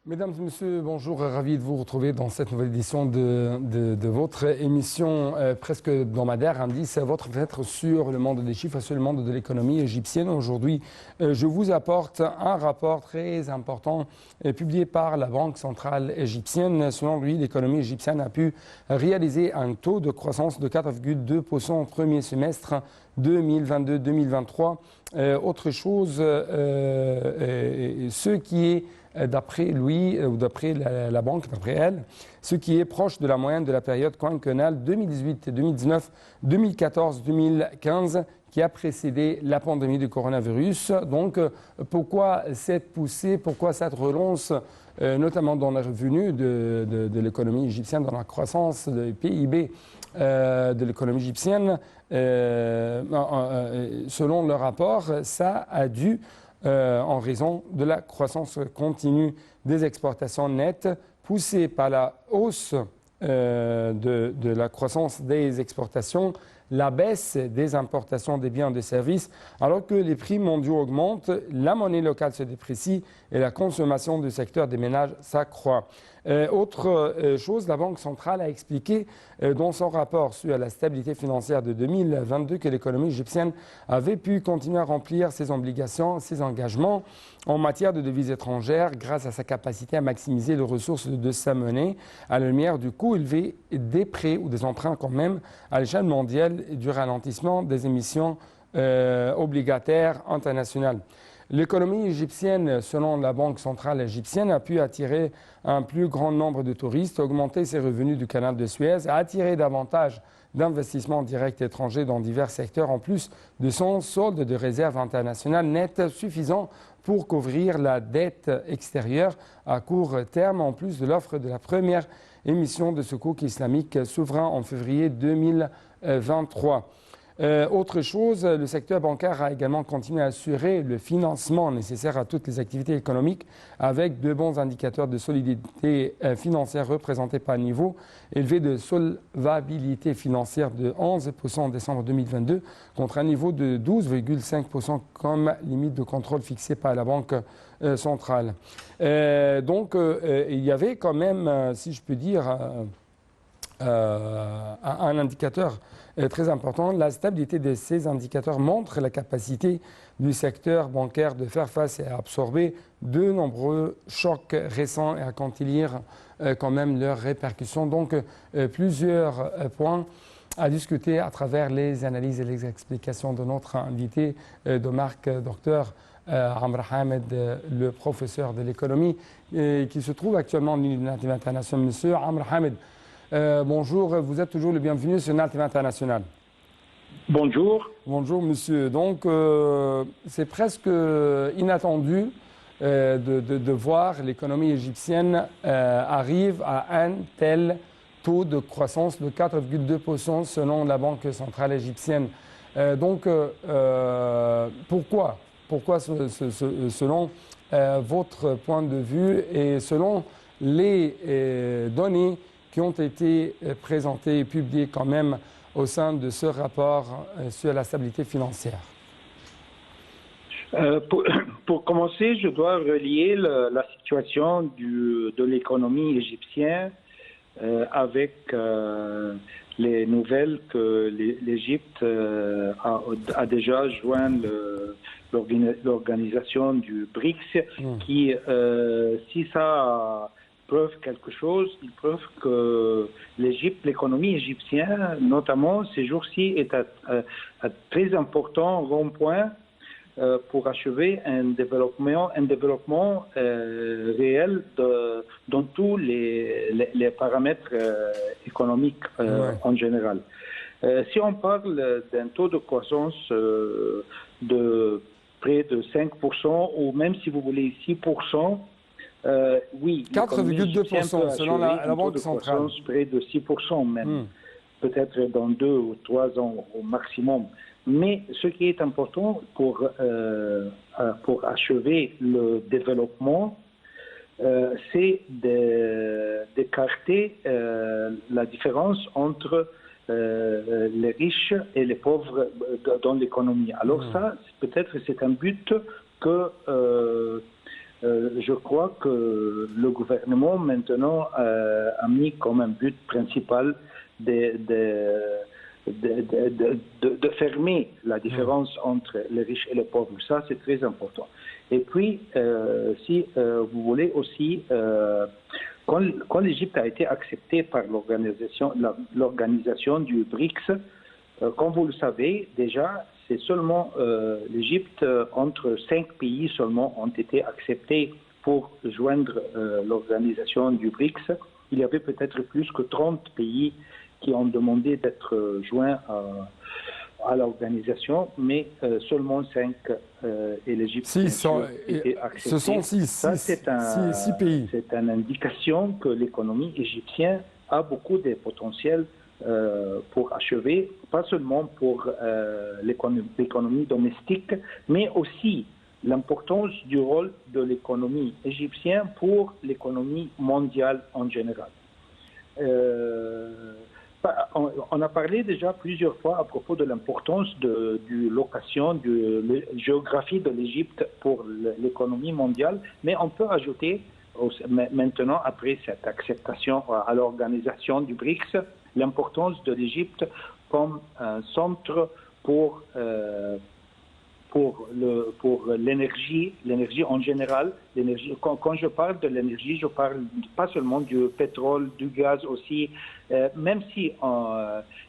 Mesdames et messieurs, bonjour, ravi de vous retrouver dans cette nouvelle édition de votre émission presque hebdomadaire, Indice, votre fenêtre sur le monde des chiffres, sur le monde de l'économie égyptienne. Aujourd'hui, je vous apporte un rapport très important publié par la Banque centrale égyptienne. Selon lui, l'économie égyptienne a pu réaliser un taux de croissance de 4,2% au premier semestre 2022-2023. Autre chose, ce qui est d'après lui, ou d'après la banque, d'après elle, ce qui est proche de la moyenne de la période quinquennale 2018, 2019, 2014, 2015, qui a précédé la pandémie du coronavirus. Donc, pourquoi cette poussée, pourquoi cette relance, notamment dans les revenus de l'économie égyptienne, dans la croissance du PIB de l'économie égyptienne, selon le rapport, ça a dû en raison de la croissance continue des exportations nettes, poussée par la hausse de la croissance des exportations, la baisse des importations des biens et des services, alors que les prix mondiaux augmentent, la monnaie locale se déprécie et la consommation du secteur des ménages s'accroît. Autre chose, la Banque centrale a expliqué dans son rapport sur la stabilité financière de 2022 que l'économie égyptienne avait pu continuer à remplir ses obligations, ses engagements en matière de devises étrangères grâce à sa capacité à maximiser les ressources de sa monnaie à la lumière du coût élevé des prêts ou des emprunts quand même à l'échelle mondiale et du ralentissement des émissions obligataires internationales. L'économie égyptienne, selon la Banque centrale égyptienne, a pu attirer un plus grand nombre de touristes, augmenter ses revenus du canal de Suez, attirer davantage d'investissements directs étrangers dans divers secteurs, en plus de son solde de réserve internationale net suffisant pour couvrir la dette extérieure à court terme, en plus de l'offre de la première émission de Sukuk islamique souverain en février 2023. Autre chose, le secteur bancaire a également continué à assurer le financement nécessaire à toutes les activités économiques avec de bons indicateurs de solidité financière représentés par un niveau élevé de solvabilité financière de 11% en décembre 2022 contre un niveau de 12,5% comme limite de contrôle fixée par la Banque centrale. Donc, il y avait quand même, si je peux dire, un indicateur très important. La stabilité de ces indicateurs montre la capacité du secteur bancaire de faire face et à absorber de nombreux chocs récents et à contenir quand même leurs répercussions. Donc, plusieurs points à discuter à travers les analyses et les explications de notre invité de marque, docteur Amr Hamed, le professeur de l'économie, qui se trouve actuellement en Université internationale. Monsieur Amr Hamed, bonjour, vous êtes toujours le bienvenu sur NAL TV International. Bonjour. Bonjour monsieur. Donc c'est presque inattendu de voir l'économie égyptienne arrive à un tel taux de croissance de 4,2% selon la Banque centrale égyptienne. Donc pourquoi selon votre point de vue et selon les données qui ont été présentés et publiés quand même au sein de ce rapport sur la stabilité financière? Pour commencer, je dois relier la situation de l'économie égyptienne avec les nouvelles que l'Égypte a déjà joint l'organisation du BRICS, qui, si ça preuve quelque chose, il preuve que l'économie égyptienne, notamment ces jours-ci, est à très important rond-point pour achever un développement réel dans tous les paramètres économiques en général. Si on parle d'un taux de croissance de près de 5%, ou même si vous voulez 6%, oui, 4,2% selon la Banque centrale. Près de 6% même, peut-être dans 2 ou 3 ans au maximum. Mais ce qui est important pour achever le développement, c'est d'écarter la différence entre les riches et les pauvres dans l'économie. Alors ça, peut-être c'est un but que je crois que le gouvernement maintenant a mis comme un but principal de fermer la différence entre les riches et les pauvres. Ça, c'est très important. Et puis, si vous voulez aussi, quand l'Égypte a été acceptée par l'organisation du BRICS, comme vous le savez, déjà, c'est seulement l'Égypte, entre 5 pays seulement ont été acceptés pour joindre l'organisation du BRICS. Il y avait peut-être plus que 30 pays qui ont demandé d'être joints à l'organisation, mais seulement 5 et l'Égypte ont été acceptés. Ce sont 6 pays. C'est une indication que l'économie égyptienne a beaucoup de potentiel pour achever, pas seulement pour l'économie domestique, mais aussi l'importance du rôle de l'économie égyptienne pour l'économie mondiale en général. On a parlé déjà plusieurs fois à propos de l'importance du location, de la géographie de l'Égypte pour l'économie mondiale, mais on peut ajouter maintenant, après cette acceptation à l'organisation du BRICS, l'importance de l'Égypte comme un centre pour l'énergie en général. Quand je parle de l'énergie, je parle pas seulement du pétrole, du gaz aussi, même si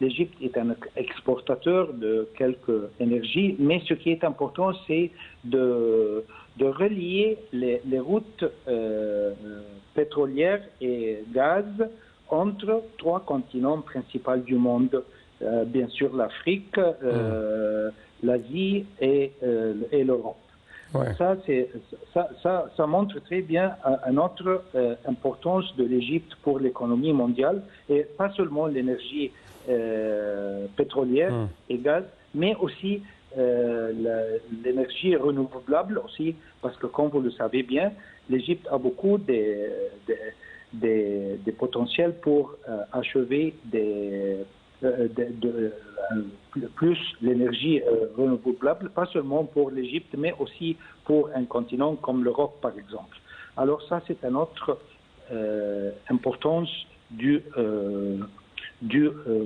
l'Égypte est un exportateur de quelques énergies, mais ce qui est important, c'est de relier les routes pétrolières et gaz entre 3 continents principaux du monde, bien sûr l'Afrique, l'Asie et l'Europe. Ouais. Ça montre très bien une autre importance de l'Égypte pour l'économie mondiale, et pas seulement l'énergie pétrolière et gaz, mais aussi l'énergie renouvelable aussi, parce que comme vous le savez bien, l'Égypte a beaucoup de potentiel pour achever plus l'énergie renouvelable, pas seulement pour l'Égypte, mais aussi pour un continent comme l'Europe, par exemple. Alors ça, c'est une autre importance du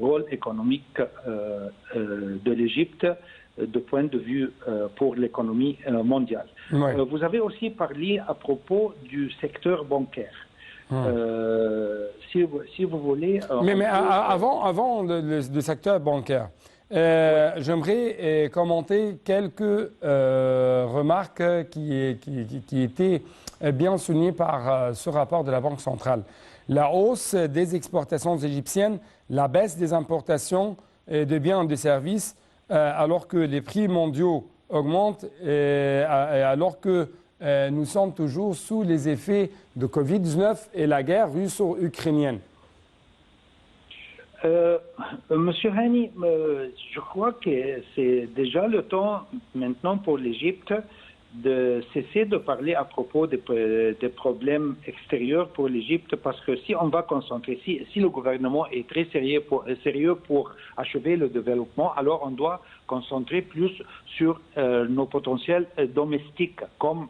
rôle économique de l'Égypte de point de vue pour l'économie mondiale. Ouais. Vous avez aussi parlé à propos du secteur bancaire. Si vous voulez... Mais avant le secteur bancaire, j'aimerais commenter quelques remarques qui étaient bien soulignées par ce rapport de la Banque centrale. La hausse des exportations égyptiennes, la baisse des importations de biens et de services, alors que les prix mondiaux augmentent, alors que nous sommes toujours sous les effets de Covid-19 et la guerre russo-ukrainienne. Monsieur Hani, je crois que c'est déjà le temps maintenant pour l'Égypte de cesser de parler à propos des problèmes extérieurs pour l'Égypte, parce que si on va concentrer, si le gouvernement est très sérieux pour achever le développement, alors on doit concentrer plus sur nos potentiels domestiques, comme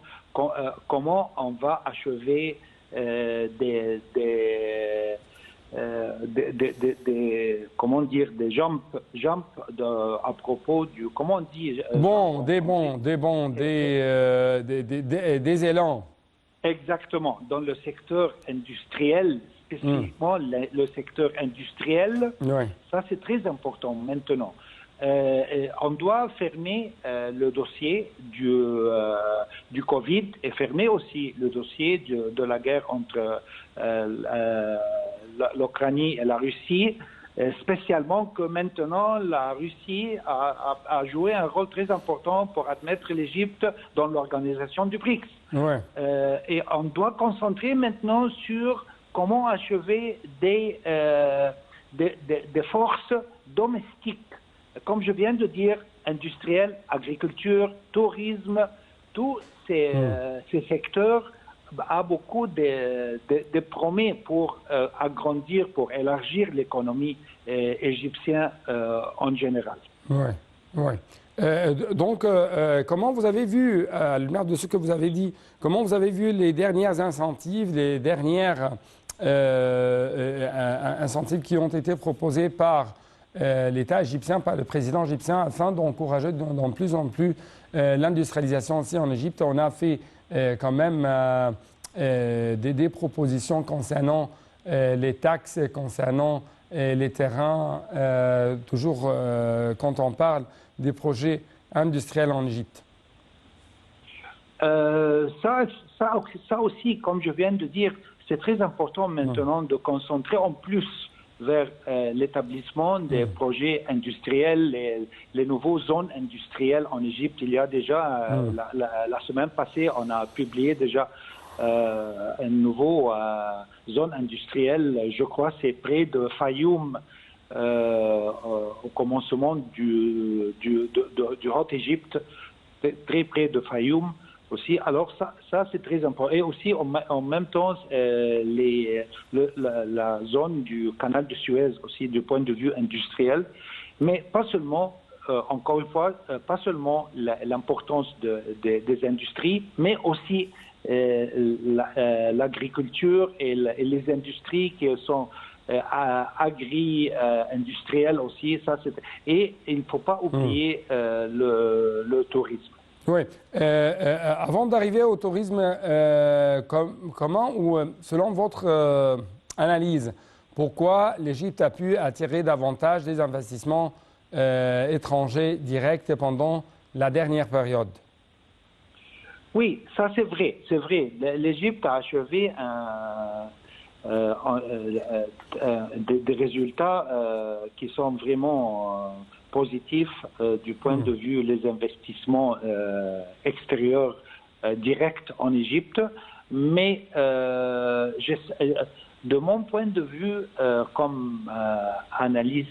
comment on va achever comment dire, des jumps à propos du, comment on dit, des élans. Exactement, dans le secteur industriel, spécifiquement le secteur industriel, ça c'est très important maintenant. On doit fermer le dossier du Covid et fermer aussi le dossier de la guerre entre l'Ukraine et la Russie, spécialement que maintenant la Russie a joué un rôle très important pour admettre l'Égypte dans l'organisation du BRICS. Ouais. Et on doit concentrer maintenant sur comment achever des forces domestiques. Comme je viens de dire, industriel, agriculture, tourisme, tous ces secteurs a beaucoup de promesses pour agrandir, pour élargir l'économie égyptienne en général. Oui, oui. Comment vous avez vu, à la lumière de ce que vous avez dit, comment vous avez vu les dernières incentives, les dernières incentives qui ont été proposés par l'État égyptien, par le président égyptien, afin d'encourager de plus en plus l'industrialisation aussi en Égypte? On a fait quand même des propositions concernant les taxes, concernant les terrains, toujours quand on parle des projets industriels en Égypte. Ça aussi, comme je viens de dire, c'est très important maintenant de concentrer en plus vers l'établissement des projets industriels, les nouvelles zones industrielles en Égypte. Il y a déjà, la semaine passée, on a publié déjà une nouvelle zone industrielle, je crois c'est près de Fayoum, au commencement du Haute-Égypte, très près de Fayoum aussi. Alors ça c'est très important. Et aussi en même temps la zone du canal de Suez aussi du point de vue industriel, mais pas seulement. Encore une fois, pas seulement l'importance des industries, mais aussi l'agriculture et les industries qui sont agri-industrielles aussi. Et il ne faut pas oublier le tourisme. Oui. Avant d'arriver au tourisme, comment ou selon votre analyse, pourquoi l'Égypte a pu attirer davantage des investissements étrangers directs pendant la dernière période? Oui, ça c'est vrai, c'est vrai. L'Égypte a achevé des résultats qui sont vraiment positifs du point de vue des investissements extérieurs directs en Égypte. Mais de mon point de vue, comme analyste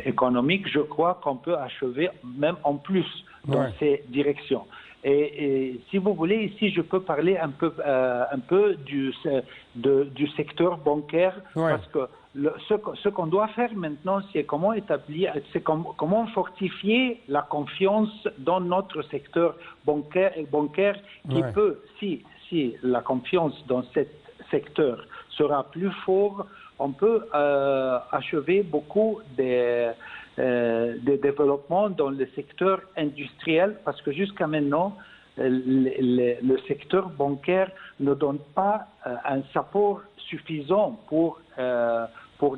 économique, je crois qu'on peut achever même en plus dans ces directions. Et si vous voulez, ici, je peux parler un peu du secteur bancaire, parce que ce qu'on doit faire maintenant, c'est comment fortifier la confiance dans notre secteur bancaire qui peut, si la confiance dans ce secteur sera plus forte, on peut achever beaucoup des développements dans le secteur industriel, parce que jusqu'à maintenant, le secteur bancaire ne donne pas un support suffisant pour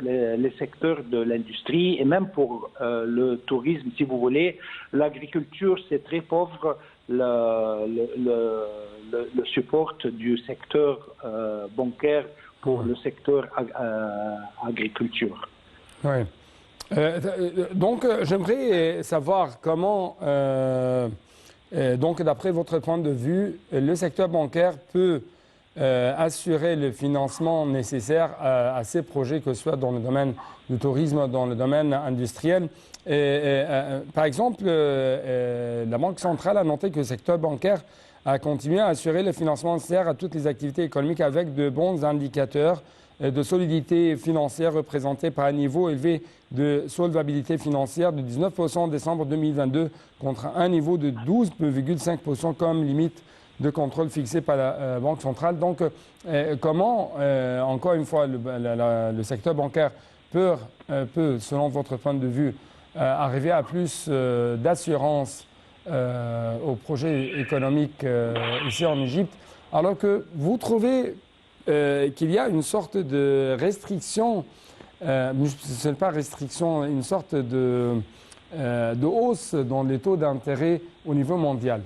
les secteurs de l'industrie et même pour le tourisme, si vous voulez. L'agriculture, c'est très pauvre. Le support du secteur bancaire pour le secteur agriculture. Oui. Donc, j'aimerais savoir comment, donc d'après votre point de vue, le secteur bancaire peut assurer le financement nécessaire à ces projets, que ce soit dans le domaine du tourisme, dans le domaine industriel. Par exemple, la Banque centrale a noté que le secteur bancaire a continué à assurer le financement nécessaire à toutes les activités économiques avec de bons indicateurs de solidité financière représentés par un niveau élevé de solvabilité financière de 19% en décembre 2022 contre un niveau de 12,5% comme limite de contrôle fixé par la Banque centrale. Donc, comment, encore une fois, le secteur bancaire peut, selon votre point de vue, arriver à plus d'assurance au projet économique ici en Égypte, alors que vous trouvez qu'il y a une sorte de restriction, ce n'est pas restriction, une sorte de hausse dans les taux d'intérêt au niveau mondial?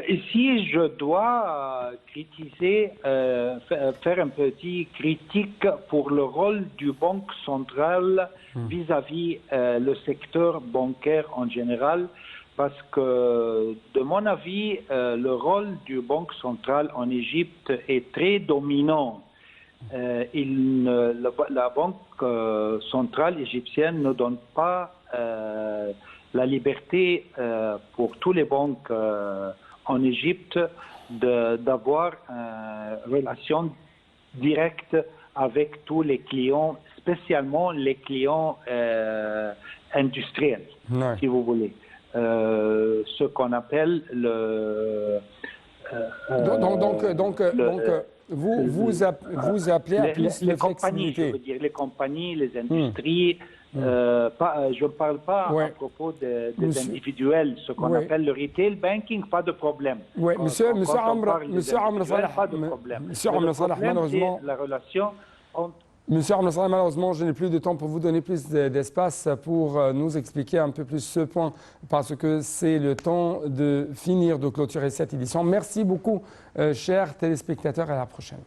Ici, je dois critiquer, faire un petit critique pour le rôle du Banque centrale vis-à-vis le secteur bancaire en général, parce que, de mon avis, le rôle du Banque centrale en Égypte est très dominant. La Banque centrale égyptienne ne donne pas la liberté pour toutes les banques en Égypte d'avoir une relation directe avec tous les clients, spécialement les clients industriel, Ouais. si vous voulez. Ce qu'on appelle le... vous appelez à plus de les compagnies, je flexibilité. veux dire, les compagnies, les industries. Je ne parle pas Ouais. à propos des Monsieur- individuels, ce qu'on Ouais. appelle le retail banking, pas de problème. Oui, monsieur Quand on Amr, parle des monsieur Amr individuels, Salah, pas de problème. monsieur Mais le Amr Salah, problème, malheureusement, c'est la relation entre... monsieur Amr Salah, malheureusement, je n'ai plus de temps pour vous donner plus d'espace pour nous expliquer un peu plus ce point, parce que c'est le temps de finir, de clôturer cette édition. Merci beaucoup, chers téléspectateurs, à la prochaine.